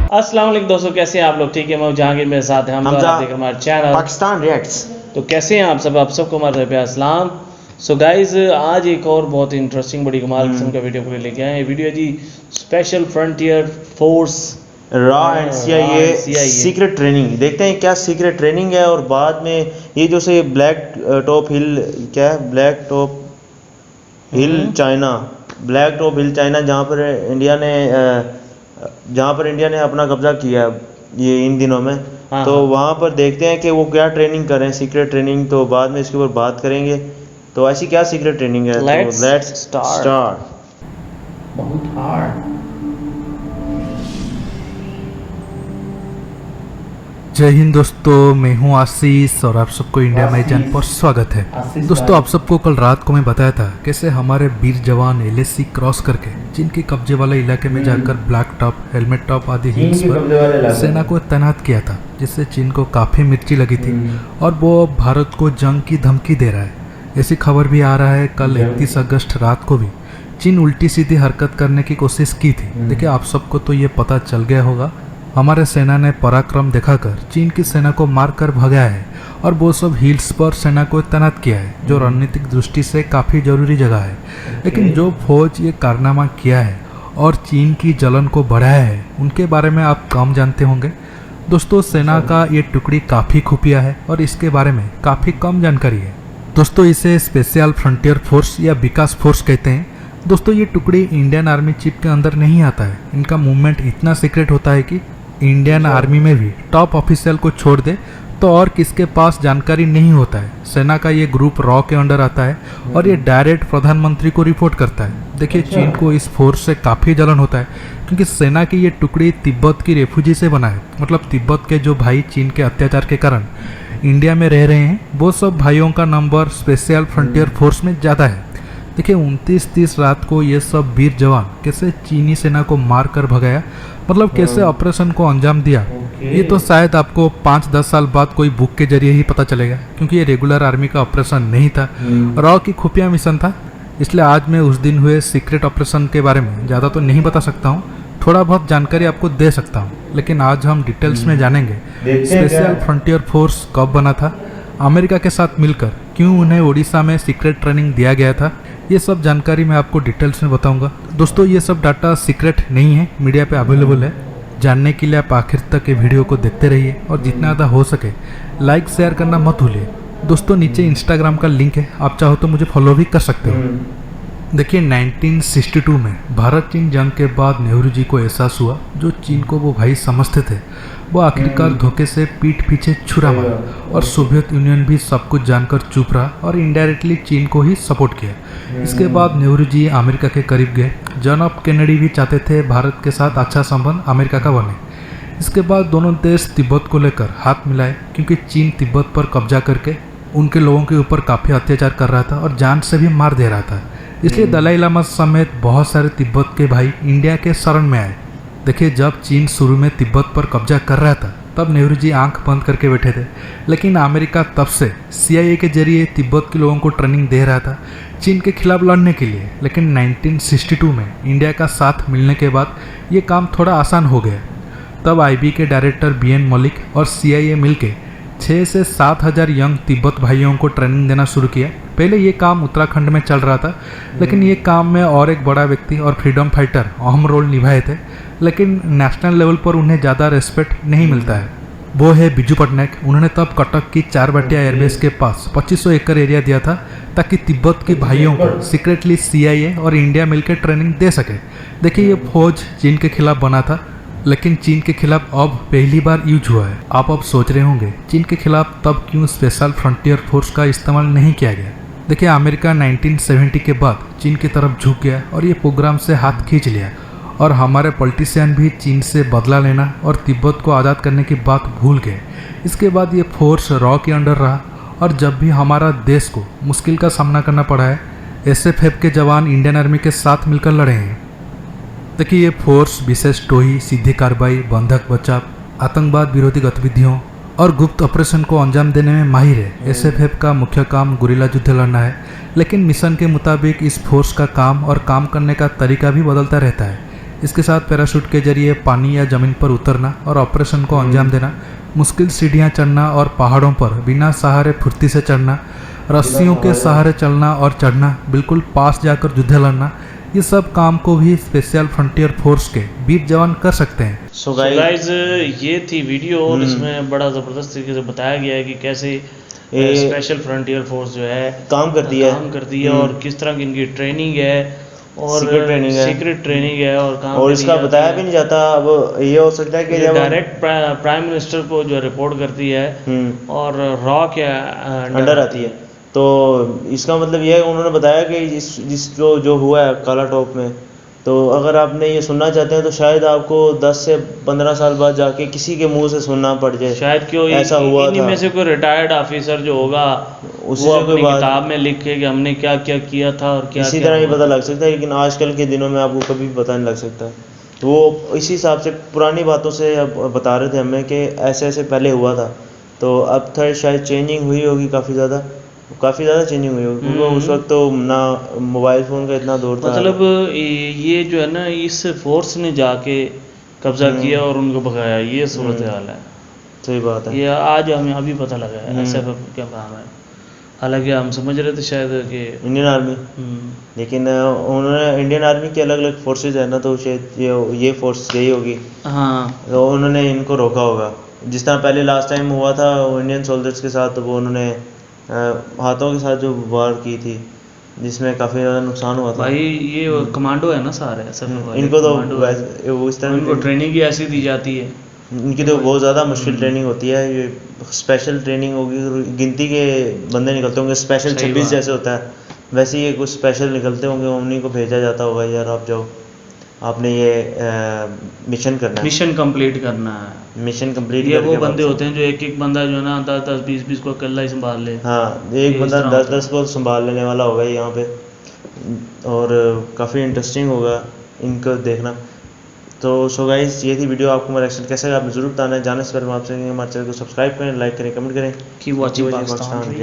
अस्सलाम वालेकुम दोस्तों, कैसे हैं आप लोग? ठीक है, मैं जहांगीर मेरे साथ हैं हम देख हमारे चैनल पाकिस्तान रिएक्ट्स। तो कैसे हैं आप सबको हमारा प्यार सलाम। सो गाइज, आज एक और बहुत इंटरेस्टिंग बड़ी कमाल किस्म का वीडियो पूरे लेके आए हैं। वीडियो है जी स्पेशल फ्रंटियर फोर्स रॉ एंड CIA सीक्रेट ट्रेनिंग। देखते हैं क्या सीक्रेट ट्रेनिंग है। और बाद में ये जो से ब्लैक टॉप हिल, क्या है ब्लैक टॉप हिल चाइना, ब्लैक टॉप हिल चाइना, जहाँ पर इंडिया ने अपना कब्जा किया ये इन दिनों में। तो वहाँ पर देखते हैं कि वो क्या ट्रेनिंग कर रहे हैं, सीक्रेट ट्रेनिंग। तो बाद में इसके ऊपर बात करेंगे। तो ऐसी क्या सीक्रेट ट्रेनिंग है? Let's start. बहुत हार्ड। जय हिंद दोस्तों, मैं हूं आशीष और आप सबको इंडिया मैगज़ीन पर स्वागत है। दोस्तों, आप सबको कल रात को मैं बताया था कैसे हमारे वीर जवान LAC क्रॉस करके चीन के कब्जे वाले इलाके में जाकर ब्लैक टॉप, हेलमेट टॉप आदि हिल्स पर सेना को तैनात किया था, जिससे चीन को काफ़ी मिर्ची लगी थी और वो अब भारत को जंग की धमकी दे रहा है। ऐसी खबर भी आ रहा है कल 31 अगस्त रात को भी चीन उल्टी सीधी हरकत करने की कोशिश की थी। देखिए, आप सबको तो ये पता चल गया होगा, हमारे सेना ने पराक्रम दिखाकर चीन की सेना को मारकर भगाया है और वो सब हिल्स पर सेना को तैनात किया है, जो रणनीतिक दृष्टि से काफ़ी जरूरी जगह है। लेकिन जो फौज ये कारनामा किया है और चीन की जलन को बढ़ाया है, उनके बारे में आप कम जानते होंगे। दोस्तों, सेना का ये टुकड़ी काफ़ी खुफिया है और इसके बारे में काफ़ी कम जानकारी है। दोस्तों, इसे स्पेशल फ्रंटियर फोर्स या विकास फोर्स कहते हैं। दोस्तों, ये टुकड़ी इंडियन आर्मी चीफ के अंदर नहीं आता है। इनका मूवमेंट इतना सीक्रेट होता है कि इंडियन आर्मी में भी टॉप ऑफिशियल को छोड़ दे तो और किसके पास जानकारी नहीं होता है। सेना का ये ग्रुप रॉ के अंडर आता है और ये डायरेक्ट प्रधानमंत्री को रिपोर्ट करता है। देखिए, चीन को इस फोर्स से काफ़ी जलन होता है क्योंकि सेना की ये टुकड़ी तिब्बत की रेफ्यूजी से बना है। मतलब तिब्बत के जो भाई चीन के अत्याचार के कारण इंडिया में रह रहे हैं, वो सब भाइयों का नंबर स्पेशल फ्रंटियर फोर्स में ज़्यादा है। देखिए, 29-30 रात को ये सब वीर जवान कैसे चीनी सेना को मार कर भगाया, मतलब कैसे ऑपरेशन को अंजाम दिया, ये तो शायद आपको 5-10 साल बाद कोई बुक के जरिए ही पता चलेगा, क्योंकि ये रेगुलर आर्मी का ऑपरेशन नहीं था, रॉ की खुफिया मिशन था। इसलिए आज मैं उस दिन हुए सीक्रेट ऑपरेशन के बारे में ज़्यादा तो नहीं बता सकता हूँ, थोड़ा बहुत जानकारी आपको दे सकता हूँ। लेकिन आज हम डिटेल्स में जानेंगे स्पेशल फ्रंटियर फोर्स कब बना था, अमेरिका के साथ मिलकर क्यों उन्हें ओडिशा में सीक्रेट ट्रेनिंग दिया गया था, ये सब जानकारी मैं आपको डिटेल्स में बताऊंगा। दोस्तों, ये सब डाटा सीक्रेट नहीं है, मीडिया पे अवेलेबल है। जानने के लिए आप आखिर तक ये वीडियो को देखते रहिए और जितना ज़्यादा हो सके लाइक शेयर करना मत भूलिए। दोस्तों, नीचे इंस्टाग्राम का लिंक है, आप चाहो तो मुझे फॉलो भी कर सकते हो। देखिए, 1962 में भारत चीन जंग के बाद नेहरू जी को एहसास हुआ, जो चीन को वो भाई समझते थे वो आखिरकार धोखे से पीठ पीछे छुरा मारा और सोवियत यूनियन भी सब कुछ जानकर चुप रहा और इनडायरेक्टली चीन को ही सपोर्ट किया। इसके बाद नेहरू जी अमेरिका के करीब गए। जॉन एफ कैनेडी भी चाहते थे भारत के साथ अच्छा संबंध अमेरिका का बने। इसके बाद दोनों देश तिब्बत को लेकर हाथ मिलाए, क्योंकि चीन तिब्बत पर कब्जा करके उनके लोगों के ऊपर काफ़ी अत्याचार कर रहा था और जान से भी मार दे रहा था। इसलिए दलाई लामा समेत बहुत सारे तिब्बत के भाई इंडिया के शरण में आए। देखिए, जब चीन शुरू में तिब्बत पर कब्जा कर रहा था तब नेहरू जी आंख बंद करके बैठे थे, लेकिन अमेरिका तब से CIA के जरिए तिब्बत के लोगों को ट्रेनिंग दे रहा था चीन के खिलाफ लड़ने के लिए। लेकिन 1962 में इंडिया का साथ मिलने के बाद ये काम थोड़ा आसान हो गया। तब IB के डायरेक्टर BN मलिक और CIA मिलके 6 से 7 हज़ार यंग तिब्बत भाइयों को ट्रेनिंग देना शुरू किया। पहले ये काम उत्तराखंड में चल रहा था, लेकिन ये काम में और एक बड़ा व्यक्ति और फ्रीडम फाइटर अहम रोल निभाए थे, लेकिन नेशनल लेवल पर उन्हें ज़्यादा रेस्पेक्ट नहीं मिलता है। वो है बिजू पटनायक। उन्होंने तब कटक की 4 बटिया एयरबेस के पास 2500 एकड़ एरिया दिया था ताकि तिब्बत के भाइयों को सीक्रेटली CIA और इंडिया मिलकर ट्रेनिंग दे सके। देखिए, ये फौज चीन के खिलाफ बना था, लेकिन चीन के खिलाफ अब पहली बार यूज हुआ है। आप अब सोच रहे होंगे चीन के खिलाफ तब क्यों स्पेशल फ्रंटियर फोर्स का इस्तेमाल नहीं किया गया। देखिए, अमेरिका 1970 के बाद चीन की तरफ झुक गया और ये प्रोग्राम से हाथ खींच लिया, और हमारे पॉलिटिशियन भी चीन से बदला लेना और तिब्बत को आज़ाद करने की बात भूल गए। इसके बाद ये फोर्स रॉ के अंडर रहा, और जब भी हमारा देश को मुश्किल का सामना करना पड़ा है, SFF के जवान इंडियन आर्मी के साथ मिलकर लड़े हैं। देखिए, ये फोर्स विशेष टोही, सीधी कार्रवाई, बंधक बचाव, आतंकवाद विरोधी गतिविधियों और गुप्त ऑपरेशन को अंजाम देने में माहिर है। SFF का मुख्य काम गुरिल्ला युद्ध लड़ना है, लेकिन मिशन के मुताबिक इस फोर्स का काम और काम करने का तरीका भी बदलता रहता है। इसके साथ पैराशूट के जरिए पानी या ज़मीन पर उतरना और ऑपरेशन को अंजाम देना, मुश्किल सीढ़ियाँ चढ़ना और पहाड़ों पर बिना सहारे फुर्ती से चढ़ना, रस्सियों के सहारे चलना और चढ़ना, बिल्कुल पास जाकर युद्ध लड़ना, ये सब काम को भी स्पेशल फ्रंटियर फोर्स के वीर जवान कर सकते हैं। सो गाइस ये थी वीडियो और इसमें बड़ा ज़बरदस्त तरीके से बताया गया है कि कैसे स्पेशल फ्रंटियर फोर्स जो है काम करती है और किस तरह की इनकी ट्रेनिंग है और सीक्रेट ट्रेनिंग है और काम और इसका बताया भी नहीं जाता। अब ये हो सकता है कि जब डायरेक्ट प्राइम मिनिस्टर को जो रिपोर्ट करती है और रॉ के अंडर आती है। तो इसका मतलब ये है उन्होंने बताया कि जिस जो हुआ है काला टॉप में, तो अगर आपने ये सुनना चाहते हैं तो शायद आपको 10 से 15 साल बाद जाके किसी के मुंह से सुनना पड़ जाए, शायद क्यों ऐसा हुआ था। में से कोई रिटायर्ड ऑफिसर जो होगा वो अपनी किताब में लिखे कि हमने क्या क्या किया था और क्या इसी तरह ही पता लग सकता है। लेकिन आजकल के दिनों में आपको कभी पता नहीं लग सकता। वो इसी हिसाब से पुरानी बातों से अब बता रहे थे हमें कि ऐसे ऐसे पहले हुआ था। तो अब थोड़ी शायद चेंजिंग हुई होगी, काफ़ी ज़्यादा चेंजिंग हुई होगी, क्योंकि उस वक्त तो ना मोबाइल फ़ोन का इतना दौर था। मतलब ये जो है ना, इस फोर्स ने जाके कब्जा किया और उनको भगाया, ये सूरत हाल है। सही बात है। ये आज हमें अभी पता लगा है SFF क्या काम है। हालांकि हम समझ रहे थे शायद कि इंडियन आर्मी, लेकिन उन्होंने इंडियन आर्मी की अलग अलग फोर्सेज है ना, तो शायद ये फोर्स यही होगी। हाँ, तो उन्होंने इनको रोका होगा। जिस तरह पहले लास्ट टाइम हुआ था इंडियन सोल्जर्स के साथ, तो वो उन्होंने हाथों के साथ जो वार की थी, जिसमें काफ़ी ज़्यादा नुकसान हुआ था। भाई ये कमांडो है ना सारे SFF वाले, इनको तो वो इस तरह इनको ट्रेनिंग ही ऐसी दी जाती है। इनकी तो बहुत ज़्यादा मुश्किल ट्रेनिंग होती है। ये स्पेशल ट्रेनिंग होगी, गिनती के बंदे निकलते होंगे। स्पेशल 26 जैसे होता है वैसे ही ये कुछ स्पेशल निकलते होंगे, उन्हीं को भेजा जाता होगा, यार आप जाओ, आपने ये मिशन करना है, मिशन कंप्लीट करना है। मिशन कंप्लीट ये वो बंदे होते हैं जो एक बंदा जो है ना 10 20 को अकेला ही संभाल ले। हाँ, एक बंदा 10 को संभाल लेने वाला होगा यहाँ पे। और काफ़ी इंटरेस्टिंग होगा इनको देखना। तो सो गाइस, ये थी वीडियो। आपको हमारा एक्शन कैसा लगा आपने जरूर बताना है। जाने से पहले हम आपसे हमारे चैनल को सब्सक्राइब करें, लाइक करें, कमेंट करें। Keep watching Pakistan.